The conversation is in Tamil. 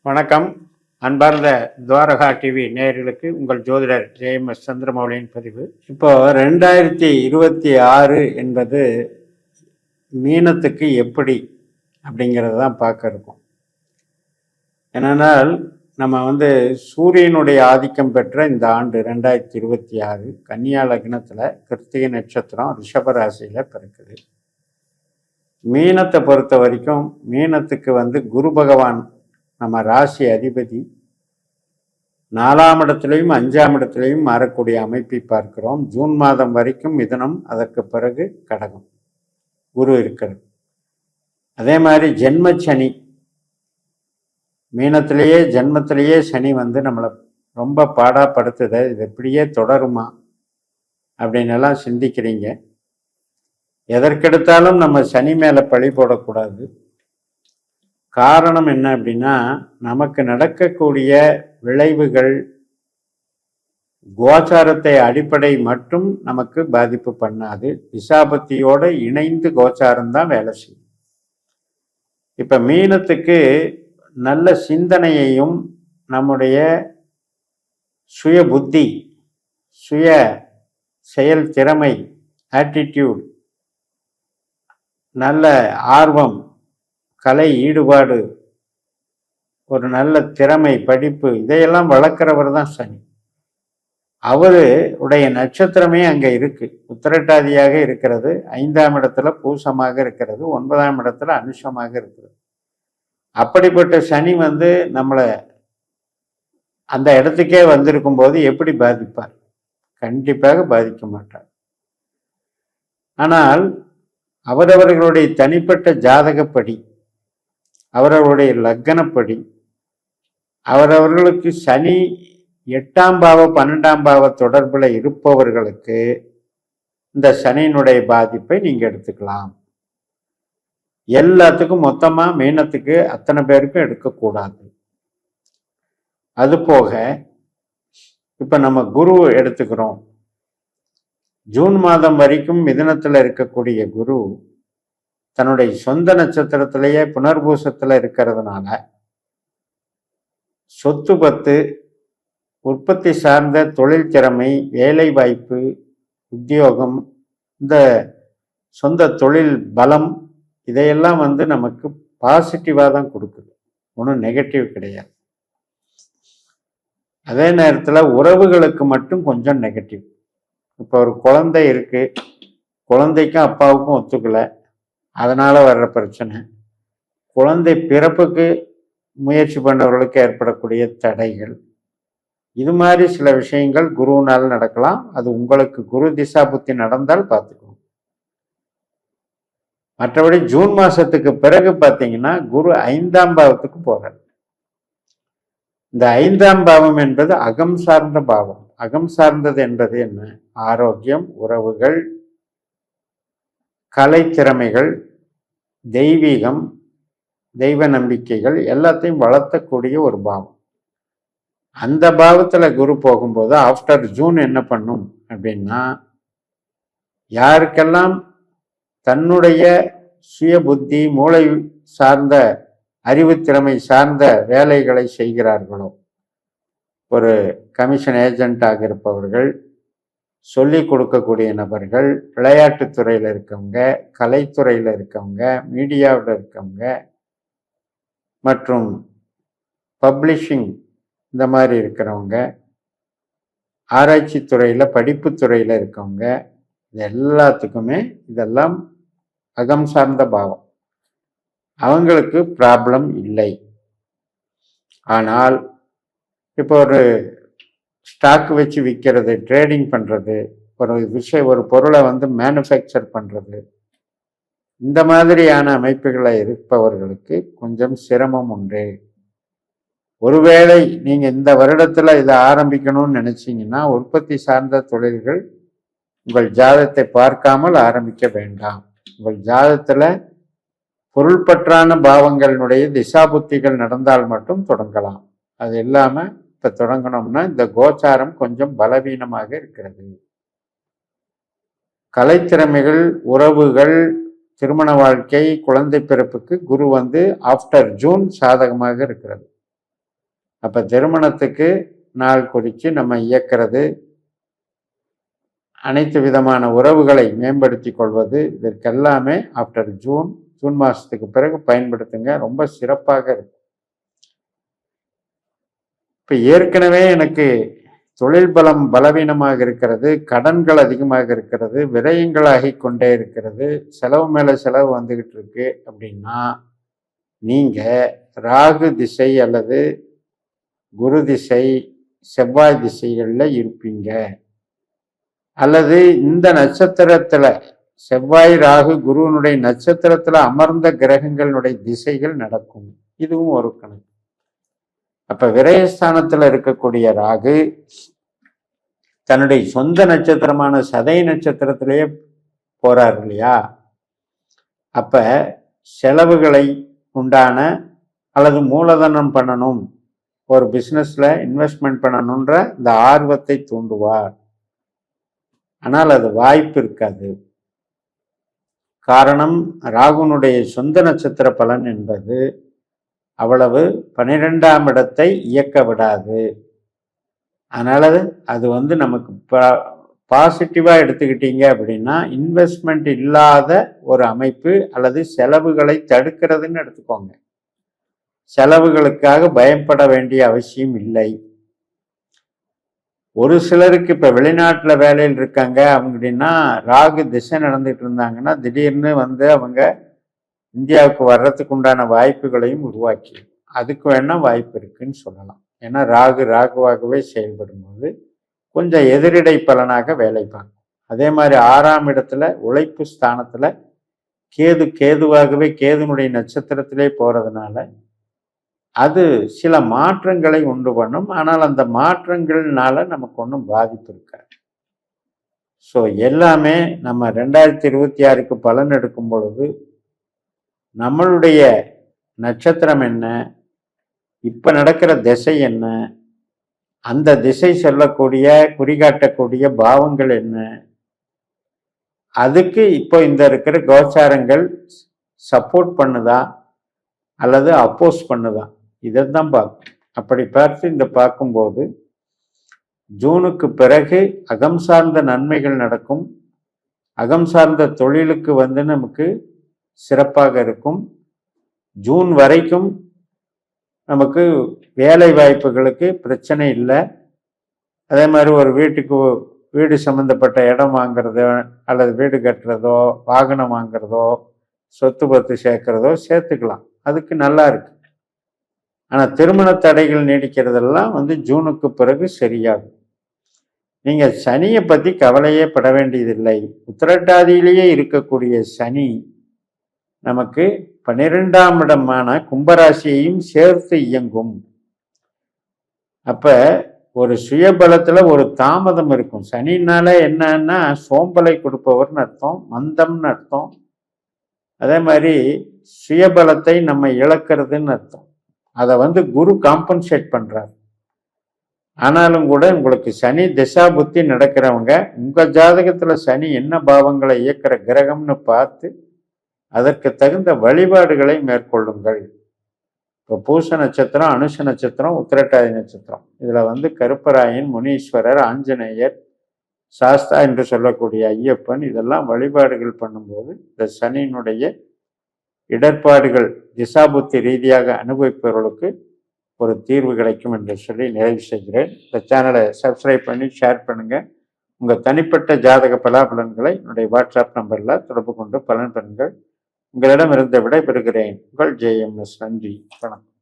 வணக்கம். அன்பார்ந்த துவாரகா டிவி நேயர்களுக்கு உங்கள் ஜோதிடர் JMS சந்திரமௌலியின் பதிவு. இப்போ 2026 என்பது மீனத்துக்கு எப்படி அப்படிங்கிறது தான் பார்க்க இருக்கோம். ஏனென்றால் நம்ம சூரியனுடைய ஆதிக்கம் பெற்ற இந்த ஆண்டு 2026 கன்னியா லக்னத்தில் கிருத்திகை நட்சத்திரம் ரிஷபராசியில் பிறக்குது. மீனத்தை பொறுத்த வரைக்கும் மீனத்துக்கு குரு பகவான் நம்ம ராசி அதிபதி 4ஆம் இடத்துலையும் 5ஆம் இடத்துலையும் மாறக்கூடிய அமைப்பை பார்க்கிறோம். ஜூன் மாதம் வரைக்கும் மிதுனம், அதற்கு பிறகு கடகம் குரு இருக்கிறது. அதே மாதிரி ஜென்மச்சனி மீனத்திலேயே ஜென்மத்திலேயே சனி நம்மளை ரொம்ப பாடாப்படுத்துத, இது எப்படியே தொடருமா அப்படின்னு எல்லாம் சிந்திக்கிறீங்க. எதற்கெடுத்தாலும் நம்ம சனி மேலே பழி போடக்கூடாது. காரணம் என்ன அப்படின்னா, நமக்கு நடக்கக்கூடிய விளைவுகள் கோச்சாரத்தை அடிப்படை மட்டும் நமக்கு பாதிப்பு பண்ணாது. திசாபத்தியோடு இணைந்து கோச்சாரம்தான் வேலை செய்யும். இப்போ மீனத்துக்கு நல்ல சிந்தனையையும் நம்முடைய சுய புத்தி, சுய செயல் திறமை, ஆட்டிடியூட், நல்ல ஆர்வம், கலை ஈடுபாடு, ஒரு நல்ல திறமை, படிப்பு, இதையெல்லாம் வளர்க்குறவர் தான் சனி. அவருடைய நட்சத்திரமே அங்கே இருக்கு, உத்திரட்டாதியாக இருக்கிறது, 5ஆம் இடத்துல பூசமாக இருக்கிறது, 9ஆம் இடத்துல அனுஷமாக இருக்கிறது. அப்படிப்பட்ட சனி நம்மளை அந்த இடத்துக்கே வந்திருக்கும் போது எப்படி பாதிப்பார்? கண்டிப்பாக பாதிக்க மாட்டார். ஆனால் அவரவர்களுடைய தனிப்பட்ட ஜாதகப்படி, அவரவருடைய லக்னப்படி, அவரவர்களுக்கு சனி 8ஆம் பாவ 12ஆம் பாவ தொடர்பில் இருப்பவர்களுக்கு இந்த சனியினுடைய பாதிப்பை நீங்க எடுத்துக்கலாம். எல்லாத்துக்கும் மொத்தமா மீனத்துக்கு அத்தனை பேருக்கும் எடுக்கக்கூடாது. அது போக இப்ப நம்ம குரு எடுத்துக்கிறோம். ஜூன் மாதம் வரைக்கும் மிதுனத்துல இருக்கக்கூடிய குரு தன்னுடைய சொந்த நட்சத்திரத்திலேயே புனர்பூசத்துல இருக்கிறதுனால சொத்து பத்து, உற்பத்தி சார்ந்த தொழில் திறமை, வேலை வாய்ப்பு, உத்தியோகம், இந்த சொந்த தொழில் பலம், இதையெல்லாம் நமக்கு பாசிட்டிவாக தான் கொடுக்குது, ஒன்றும் நெகட்டிவ் கிடையாது. அதே நேரத்தில் உறவுகளுக்கு மட்டும் கொஞ்சம் நெகட்டிவ். இப்போ ஒரு குழந்தை இருக்கு, குழந்தைக்கும் அப்பாவுக்கும் ஒத்துக்கலை, அதனால வர்ற பிரச்சனை, குழந்தை பிறப்புக்கு முயற்சி பண்ணவர்களுக்கு ஏற்படக்கூடிய தடைகள், இது மாதிரி சில விஷயங்கள் குருவினால் நடக்கலாம். அது உங்களுக்கு குரு திசா புத்தி நடந்தால் பார்த்துக்கணும். மற்றபடி ஜூன் மாசத்துக்கு பிறகு பார்த்தீங்கன்னா குரு 5ஆம் பாவத்துக்கு போகிறார். இந்த 5ஆம் பாவம் என்பது அகம் சார்ந்த பாவம். அகம் சார்ந்தது என்பது என்ன? ஆரோக்கியம், உறவுகள், கலை திறமைகள், தெய்வீகம், தெய்வ நம்பிக்கைகள் எல்லாத்தையும் வளர்த்தக்கூடிய ஒரு பாவம். அந்த பாவத்துல குரு போகும்போது ஆஃப்டர் ஜூன் என்ன பண்ணும் அப்படின்னா, யாருக்கெல்லாம் தன்னுடைய சுய புத்தி, மூளை சார்ந்த, அறிவு திறமை சார்ந்த வேலைகளை செய்கிறார்களோ, ஒரு கமிஷன் ஏஜென்ட்டாக இருப்பவர்கள், சொல்லி கொடுக்கக்கூடிய நபர்கள், விளையாட்டுத்துறையில் இருக்கவங்க, கலைத்துறையில் இருக்கவங்க, மீடியாவில் இருக்கவங்க, மற்றும் பப்ளிஷிங் இந்த மாதிரி இருக்கிறவங்க, ஆராய்ச்சி துறையில், படிப்பு துறையில் இருக்கவங்க, இது எல்லாத்துக்குமே இதெல்லாம் அகம் சார்ந்த பாவம். அவங்களுக்கு ப்ராப்ளம் இல்லை. ஆனால் இப்போ ஒரு ஸ்டாக் வச்சு விற்கிறது, ட்ரேடிங் பண்ணுறது, ஒரு பொருளை மேனுஃபேக்சர் பண்ணுறது, இந்த மாதிரியான அமைப்புகளை இருப்பவர்களுக்கு கொஞ்சம் சிரமம் உண்டு. ஒருவேளை நீங்கள் இந்த வருடத்தில் இதை ஆரம்பிக்கணும்னு நினச்சிங்கன்னா, உற்பத்தி சார்ந்த தொழில்கள் உங்கள் ஜாதகத்தை பார்க்காமல் ஆரம்பிக்க வேண்டாம். உங்கள் ஜாதகத்தில் பொருள்பற்றான பாவங்களினுடைய திசாபுத்திகள் நடந்தால் மட்டும் தொடங்கலாம். அது இல்லாமல் இப்போ தொடங்கணும்னா இந்த கோச்சாரம் கொஞ்சம் பலவீனமாக இருக்கிறது. கலைத்திறமைகள், உறவுகள், திருமண வாழ்க்கை, குழந்தை பிறப்புக்கு குரு ஆஃப்டர் ஜூன் சாதகமாக இருக்கிறது. அப்போ திருமணத்துக்கு நாள் குறித்து நம்ம இயக்கிறது, அனைத்து விதமான உறவுகளை மேம்படுத்தி கொள்வது, இதற்கெல்லாமே ஆஃப்டர் ஜூன் மாதத்துக்கு பிறகு பயன்படுத்துங்க. ரொம்ப சிறப்பாக இருக்கும். இப்போ ஏற்கனவே எனக்கு தொழில் பலம் பலவீனமாக இருக்கிறது, கடன்கள் அதிகமாக இருக்கிறது, விரயங்கள் ஆகிக்கொண்டே இருக்கிறது, செலவு மேலே செலவு வந்துக்கிட்டு இருக்கு அப்படின்னா, நீங்கள் ராகு திசை அல்லது குரு திசை, செவ்வாய் திசைகளில் இருப்பீங்க. அல்லது இந்த நட்சத்திரத்தில் செவ்வாய் ராகு குருவனுடைய நட்சத்திரத்தில் அமர்ந்த கிரகங்களுடைய திசைகள் நடக்கும். இதுவும் ஒரு கணக்கு. அப்ப விரயஸ்தானத்தில் இருக்கக்கூடிய ராகு தன்னுடைய சொந்த நட்சத்திரமான சதய நட்சத்திரத்திலேயே போறார் இல்லையா? அப்ப செலவுகளை உண்டான அல்லது மூலதனம் பண்ணணும், ஒரு பிஸ்னஸ்ல இன்வெஸ்ட்மெண்ட் பண்ணணுன்ற இந்த ஆர்வத்தை தூண்டுவார். ஆனால் அது வாய்ப்பு இருக்காது. காரணம், ராகுனுடைய சொந்த நட்சத்திர பலன் என்பது அவ்வளவு 12ஆம் இடத்தை இயக்க விடாது. அதனால அது நமக்கு பாசிட்டிவா எடுத்துக்கிட்டீங்க அப்படின்னா இன்வெஸ்ட்மெண்ட் இல்லாத ஒரு அமைப்பு அல்லது செலவுகளை தடுக்கிறதுன்னு எடுத்துக்கோங்க. செலவுகளுக்காக பயப்பட வேண்டிய அவசியம் இல்லை. ஒரு சிலருக்கு இப்ப வெளிநாட்டுல வேலையில் இருக்காங்க அப்படின்னா ராகு திசை நடந்துட்டு இருந்தாங்கன்னா திடீர்னு அவங்க இந்தியாவுக்கு வர்றதுக்கு உண்டான வாய்ப்புகளையும் உருவாக்கி அதுக்கு வேணா வாய்ப்பு இருக்குன்னு சொல்லலாம். ஏன்னா ராகுவாகவே செயல்படும் போது கொஞ்சம் எதிரிடை பலனாக வேலை பார்க்கும். அதே மாதிரி 6ஆம் இடத்துல உழைப்பு ஸ்தானத்துல கேதுவாகவே கேதுனுடைய நட்சத்திரத்திலே போறதுனால அது சில மாற்றங்களை உண்டு பண்ணும். ஆனால் அந்த மாற்றங்கள்னால நமக்கு ஒன்றும் பாதிப்பு இருக்காது. ஸோ எல்லாமே நம்ம 2026க்கு பலன் எடுக்கும் பொழுது நம்மளுடைய நட்சத்திரம் என்ன, இப்ப நடக்கிற திசை என்ன, அந்த திசை சொல்லக்கூடிய குறிகாட்டக்கூடிய பாவங்கள் என்ன, அதுக்கு இப்போ இந்த இருக்கிற கோச்சாரங்கள் சப்போர்ட் பண்ணுதா அல்லது அப்போஸ் பண்ணுதா, இதைத்தான் பார்க்கும். அப்படி பார்த்து பார்க்கும்போது ஜூனுக்கு பிறகு அகம் சார்ந்த நன்மைகள் நடக்கும். அகம் சார்ந்த தொழிலுக்கு நமக்கு சிறப்பாக இருக்கும். ஜூன் வரைக்கும் நமக்கு வேலை வாய்ப்புகளுக்கு பிரச்சனை இல்லை. அதே மாதிரி ஒரு வீடு சம்மந்தப்பட்ட இடம் வாங்குறதோ அல்லது வீடு கட்டுறதோ வாகனம் வாங்குறதோ சொத்து பத்து சேர்க்கிறதோ சேர்த்துக்கலாம், அதுக்கு நல்லா இருக்கு. ஆனால் திருமண தடைகள் நீடிக்கிறதெல்லாம் ஜூனுக்கு பிறகு சரியாகும். நீங்கள் சனியை பற்றி கவலையே பட வேண்டியதில்லை. உத்திரட்டாதியிலேயே இருக்கக்கூடிய சனி நமக்கு 12ஆம் இடமான கும்பராசியையும் சேர்த்து இயங்கும். அப்ப ஒரு சுயபலத்துல ஒரு தாமதம் இருக்கும். சனினால என்னன்னா சோம்பலை கொடுப்பவர்னு அர்த்தம், மந்தம்னு அர்த்தம். அதே மாதிரி சுயபலத்தை நம்ம இழக்கிறதுன்னு அர்த்தம். அதை குரு காம்பன்சேட் பண்றார். ஆனாலும் கூட உங்களுக்கு சனி திசா புத்தி நடக்கிறவங்க உங்க ஜாதகத்துல சனி என்ன பாவங்களை இயக்கிற கிரகம்னு பார்த்து அதற்கு தகுந்த வழிபாடுகளை மேற்கொள்ளுங்கள். இப்போ பூச நட்சத்திரம், அனுஷ நட்சத்திரம், உத்திரட்டாதி நட்சத்திரம், இதுல கருப்பராயன், முனீஸ்வரர், ஆஞ்சநேயர், சாஸ்தா என்று சொல்லக்கூடிய ஐயப்பன், இதெல்லாம் வழிபாடுகள் பண்ணும்போது இந்த சனியினுடைய இடர்பாடுகள் திசாபுத்தி ரீதியாக அனுபவிப்பவர்களுக்கு ஒரு தீர்வு கிடைக்கும் என்று சொல்லி நிறைவு செய்கிறேன். இந்த சேனலை சப்ஸ்கிரைப் பண்ணி ஷேர் பண்ணுங்க. உங்கள் தனிப்பட்ட ஜாதக பலாபலன்களை என்னுடைய வாட்ஸ்அப் நம்பரில் தொடர்பு கொண்டு பலன் பெறுங்கள். உங்களிடமிருந்து விடைபெறுகிறேன். உங்கள் JMS. நன்றி, வணக்கம்.